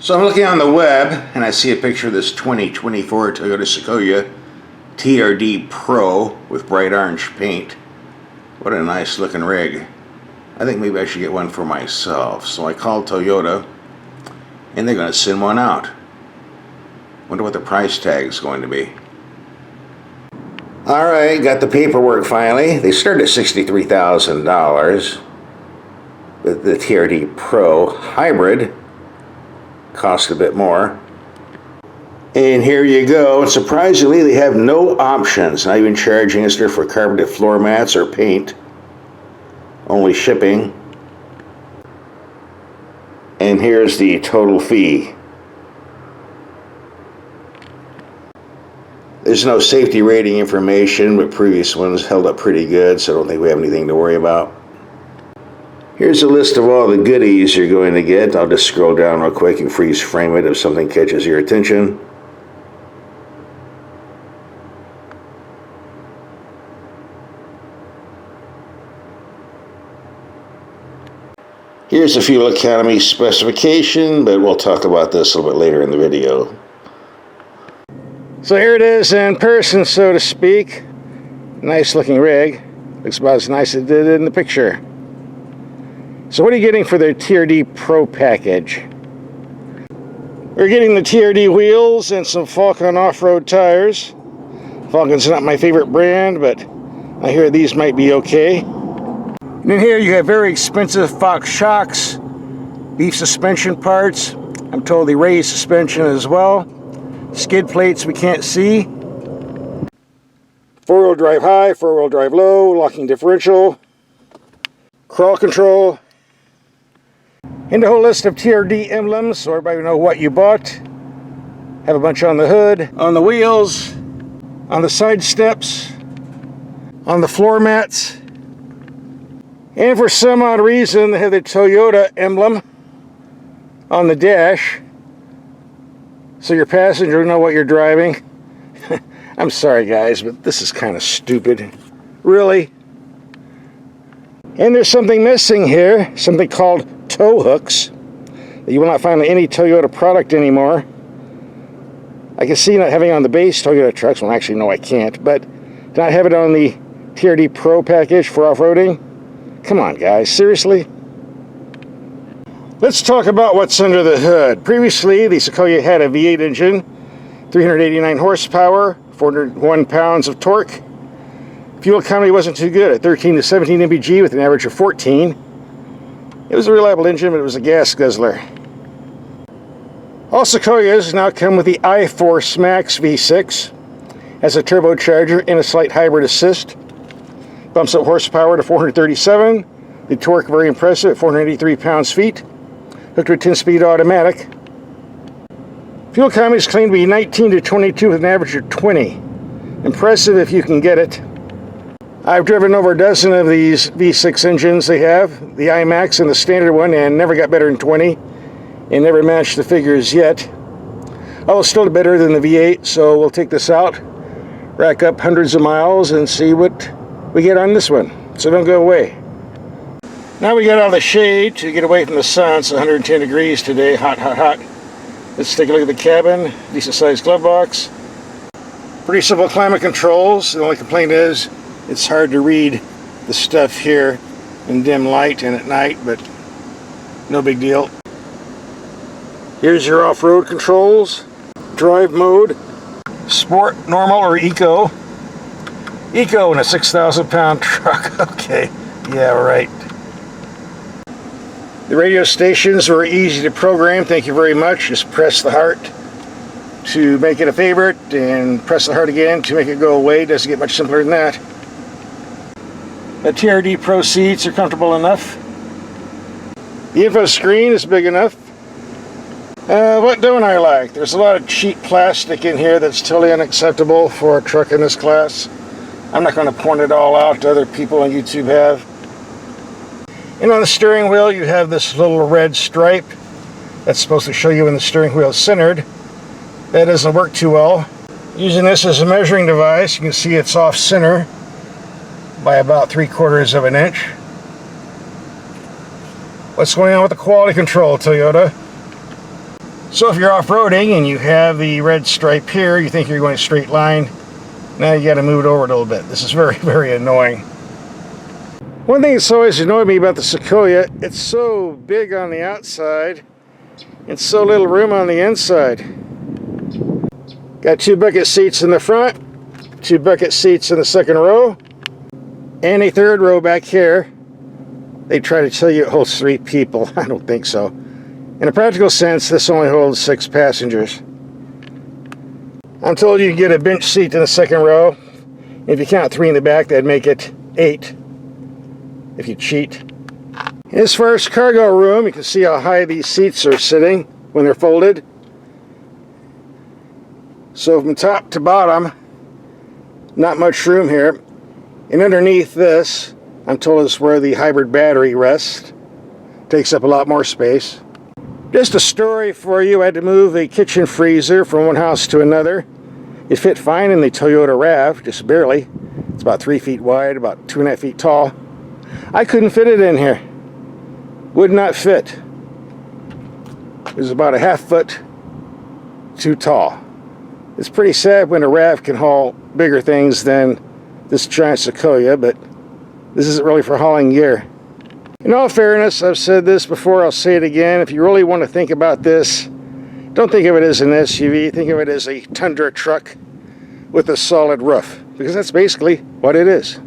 So I'm looking on the web and I see a picture of this 2024 Toyota Sequoia TRD Pro with bright orange paint. What a nice looking rig. I think maybe I should get one for myself. So I called Toyota and they're going to send one out. Wonder what the price tag is going to be. Alright, got the paperwork finally. They start at $63,000. The TRD Pro Hybrid cost a bit more. And here you go. And surprisingly, they have no options. Not even charging us for carpeted floor mats or paint. Only shipping. And here's the total fee. There's no safety rating information, but previous ones held up pretty good, so I don't think we have anything to worry about. Here's a list of all the goodies you're going to get. I'll just scroll down real quick and freeze frame it if something catches your attention. Here's a fuel economy specification, but we'll talk about this a little bit later in the video. So here it is in person, so to speak. Nice looking rig. Looks about as nice as it did in the picture. So what are you getting for their TRD Pro package? We're getting the TRD wheels and some Falcon off-road tires. Falcon's not my favorite brand, but I hear these might be okay. And in here you have very expensive Fox shocks, beef suspension parts. I'm told the raised suspension as well. Skid plates we can't see. Four-wheel drive high, four-wheel drive low, locking differential, crawl control, and a whole list of TRD emblems so everybody will know what you bought. Have a bunch on the hood, on the wheels, on the side steps, on the floor mats. And for some odd reason, they have the Toyota emblem on the dash, so your passenger will know what you're driving. I'm sorry guys, but this is kind of stupid. Really? And there's something missing here, something called tow hooks, that you will not find on any Toyota product anymore. I can see not having it on the base Toyota trucks. Well, actually, no, I can't. But do not have it on the TRD Pro package for off-roading? Come on, guys. Seriously? Let's talk about what's under the hood. Previously, the Sequoia had a V8 engine, 389 horsepower, 401 pounds of torque. Fuel economy wasn't too good at 13 to 17 mpg with an average of 14. It was a reliable engine, but it was a gas guzzler. All Sequoias now come with the iForce Max V6, has a turbocharger and a slight hybrid assist. Bumps up horsepower to 437. The torque very impressive at 483 pounds-feet. Hooked to a 10-speed automatic. Fuel economy is claimed to be 19 to 22 with an average of 20. Impressive if you can get it. I've driven over a dozen of these V6 engines they have, the iMax and the standard one, and never got better than 20, and never matched the figures yet. Although still better than the V8, so we'll take this out, rack up hundreds of miles, and see what we get on this one. So don't go away. Now we got out of the shade to get away from the sun. It's 110 degrees today, hot, hot, hot. Let's take a look at the cabin, decent sized glove box. Pretty simple climate controls. The only complaint is it's hard to read the stuff here in dim light and at night, but no big deal. Here's your off-road controls. Drive mode, sport, normal, or eco. Eco in a 6,000 pound truck. Okay, yeah, right. The radio stations were easy to program. Thank you very much. Just press the heart to make it a favorite and press the heart again to make it go away. Doesn't get much simpler than that. The TRD Pro seats are comfortable enough. The info screen is big enough. What don't I like? There's a lot of cheap plastic in here that's totally unacceptable for a truck in this class. I'm not going to point it all out to other people on YouTube have. And on the steering wheel you have this little red stripe that's supposed to show you when the steering wheel is centered. That doesn't work too well. Using this as a measuring device, you can see it's off center by about 3/4 of an inch. What's going on with the quality control, Toyota? So if you're off-roading and you have the red stripe here, you think you're going a straight line, now you got to move it over a little bit. This is very, very annoying. One thing that's always annoyed me about the Sequoia, it's so big on the outside and so little room on the inside. Got 2 bucket seats in the front, 2 bucket seats in the second row, and a third row back here. They try to tell you it holds 3 people. I don't think so. In a practical sense, this only holds 6 passengers. I'm told you can get a bench seat in the second row. If you count 3 in the back, that'd make it 8 if you cheat. As far as cargo room, you can see how high these seats are sitting when they're folded. So from top to bottom, not much room here. And underneath this, I'm told is where the hybrid battery rests. Takes up a lot more space. Just a story for you, I had to move a kitchen freezer from one house to another. It fit fine in the Toyota RAV, just barely. It's about 3 feet wide, about 2.5 feet tall. I couldn't fit it in here. Would not fit. It was about a ½ foot too tall. It's pretty sad when a RAV can haul bigger things than this giant Sequoia, but this isn't really for hauling gear. In all fairness, I've said this before, I'll say it again. If you really want to think about this, don't think of it as an SUV. Think of it as a Tundra truck with a solid roof, because that's basically what it is.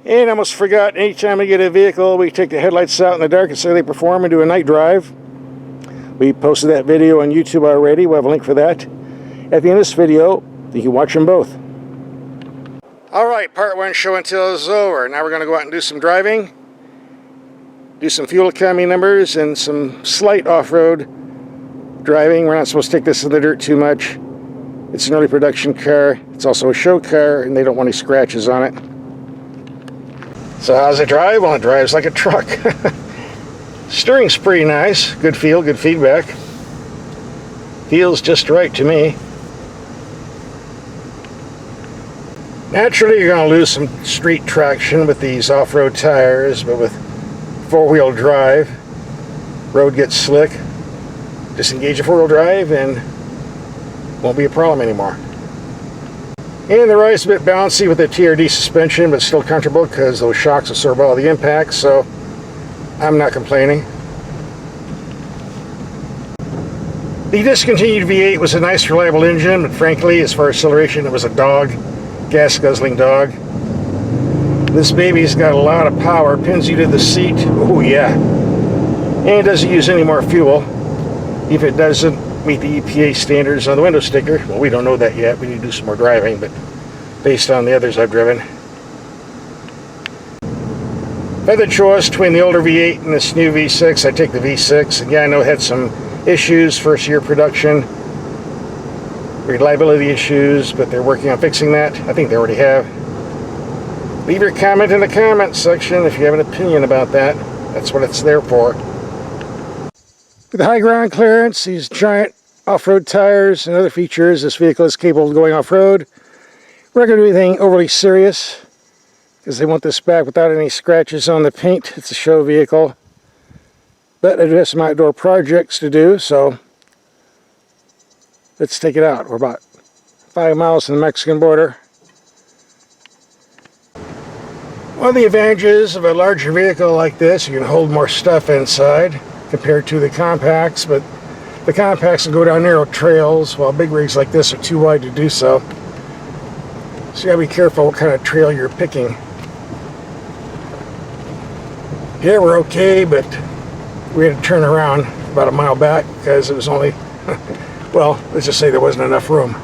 And I almost forgot, anytime we get a vehicle, we take the headlights out in the dark and say they perform and do a night drive. We posted that video on YouTube already. We'll have a link for that. At the end of this video, you can watch them both. Alright, part 1 show and tell is over. Now we're going to go out and do some driving, do some fuel economy numbers, and some slight off-road driving. We're not supposed to take this in the dirt too much. It's an early production car. It's also a show car, and they don't want any scratches on it. So how's it drive? Well, it drives like a truck. Steering's pretty nice. Good feel, good feedback. Feels just right to me. Naturally, you're going to lose some street traction with these off-road tires, but with four-wheel drive, road gets slick. Disengage the four-wheel drive and won't be a problem anymore. And the ride's a bit bouncy with the TRD suspension, but still comfortable because those shocks absorb all the impacts, so I'm not complaining. The discontinued V8 was a nice, reliable engine, but frankly, as far as acceleration, it was a dog. Gas-guzzling dog. This baby's got a lot of power, pins you to the seat. Oh yeah. And it doesn't use any more fuel. If it doesn't meet the EPA standards on the window sticker, well, we don't know that yet. We need to do some more driving, but based on the others I've driven. If I had the choice between the older V8 and this new V6, I'd take the V6. And yeah, I know it had some issues, first year production. Reliability issues, but they're working on fixing that. I think they already have. Leave your comment in the comments section if you have an opinion about that. That's what it's there for. With the high ground clearance, these giant off-road tires, and other features, this vehicle is capable of going off-road. We're not going to do anything overly serious because they want this back without any scratches on the paint. It's a show vehicle. But I do have some outdoor projects to do, so let's take it out. We're about 5 miles from the Mexican border. One of the advantages of a larger vehicle like this, you can hold more stuff inside compared to the compacts, but the compacts can go down narrow trails while big rigs like this are too wide to do so. So you gotta be careful what kind of trail you're picking. Here we're okay, but we had to turn around about a mile back because it was only well, let's just say there wasn't enough room.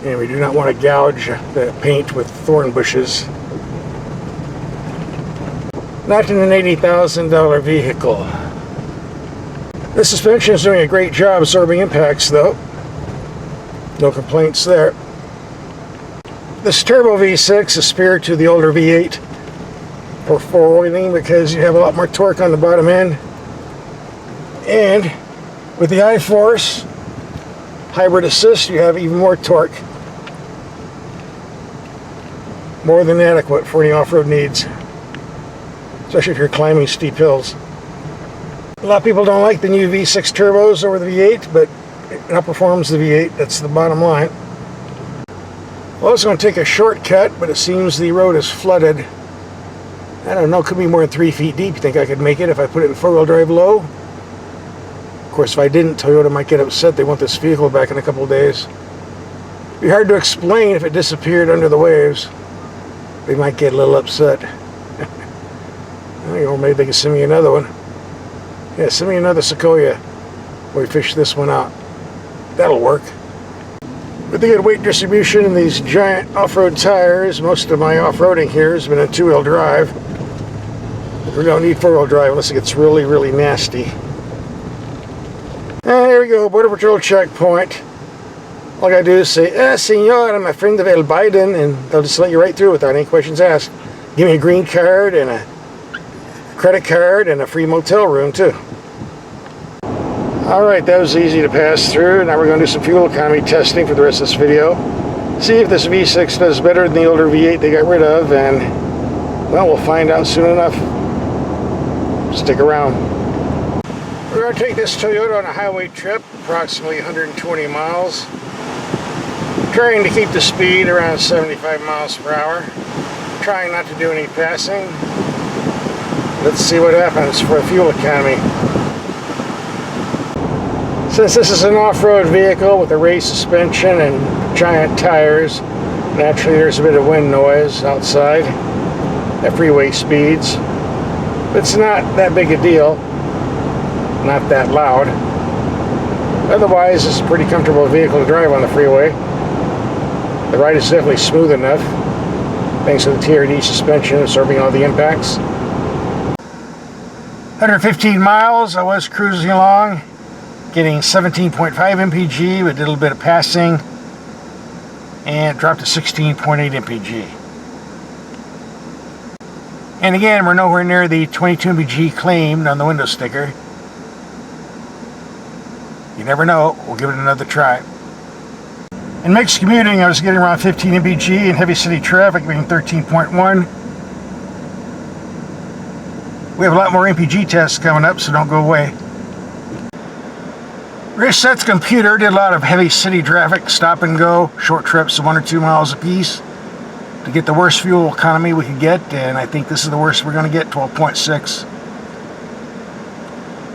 And we do not want to gouge the paint with thorn bushes. Not in an $80,000 vehicle. The suspension is doing a great job absorbing impacts though. No complaints there. This turbo V6 is superior to the older V8 for four-wheeling because you have a lot more torque on the bottom end. And with the I-Force hybrid assist, you have even more torque. More than adequate for any off-road needs, especially if you're climbing steep hills. A lot of people don't like the new V6 turbos over the V8, but it outperforms the V8. That's the bottom line. Well, I was going to take a shortcut, but it seems the road is flooded. I don't know, it could be more than 3 feet deep. You think I could make it if I put it in four-wheel drive low? Of course, if I didn't, Toyota might get upset. They want this vehicle back in a couple of days. It'd be hard to explain if it disappeared under the waves. They might get a little upset. Or maybe they can send me another one. Yeah, send me another Sequoia. We fish this one out. That'll work. With the good weight distribution and these giant off-road tires, most of my off-roading here has been a two-wheel drive. We don't need four-wheel drive unless it gets really, really nasty. And here we go, Border Patrol checkpoint. All I gotta do is say, senor, I'm a friend of El Biden, and they'll just let you right through without any questions asked. Give me a green card and a credit card and a free motel room, too. Alright, that was easy to pass through. Now we're going to do some fuel economy testing for the rest of this video. See if this V6 does better than the older V8 they got rid of, and, well, we'll find out soon enough. Stick around. We're going to take this Toyota on a highway trip, approximately 120 miles. Trying to keep the speed around 75 miles per hour. Trying not to do any passing. Let's see what happens for a fuel economy. Since this is an off-road vehicle with a raised suspension and giant tires, naturally there's a bit of wind noise outside at freeway speeds. But it's not that big a deal, not that loud. Otherwise, it's a pretty comfortable vehicle to drive on the freeway. The ride is definitely smooth enough, thanks to the TRD suspension absorbing all the impacts. 115 miles, I was cruising along, getting 17.5 mpg, but did a little bit of passing, and dropped to 16.8 mpg. And again, we're nowhere near the 22 mpg claimed on the window sticker. You never know, we'll give it another try. In mixed commuting, I was getting around 15 mpg, in heavy city traffic being 13.1. We have a lot more MPG tests coming up, so don't go away. Reset the computer, did a lot of heavy city traffic, stop and go, short trips of 1 or 2 miles apiece to get the worst fuel economy we could get, and I think this is the worst we're going to get, 12.6.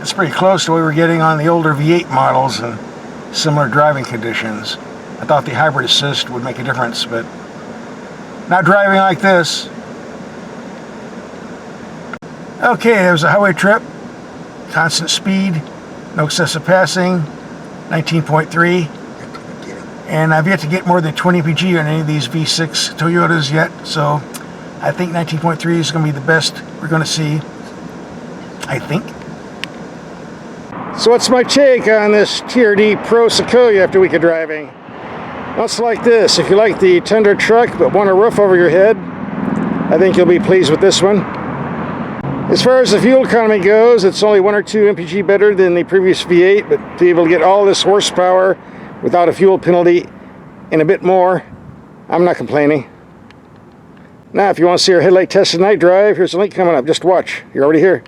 It's pretty close to what we were getting on the older V8 models and similar driving conditions. I thought the hybrid assist would make a difference, but not driving like this. Okay, it was a highway trip, constant speed, no excessive passing, 19.3, and I've yet to get more than 20 mpg on any of these V6 Toyotas yet, so I think 19.3 is going to be the best we're going to see, I think. So what's my take on this TRD Pro Sequoia after a week of driving? Well, it's like this. If you like the tender truck but want a roof over your head, I think you'll be pleased with this one. As far as the fuel economy goes, it's only 1 or 2 mpg better than the previous V8, but to be able to get all this horsepower without a fuel penalty and a bit more, I'm not complaining. Now, if you want to see our headlight test and night drive, here's a link coming up. Just watch. You're already here.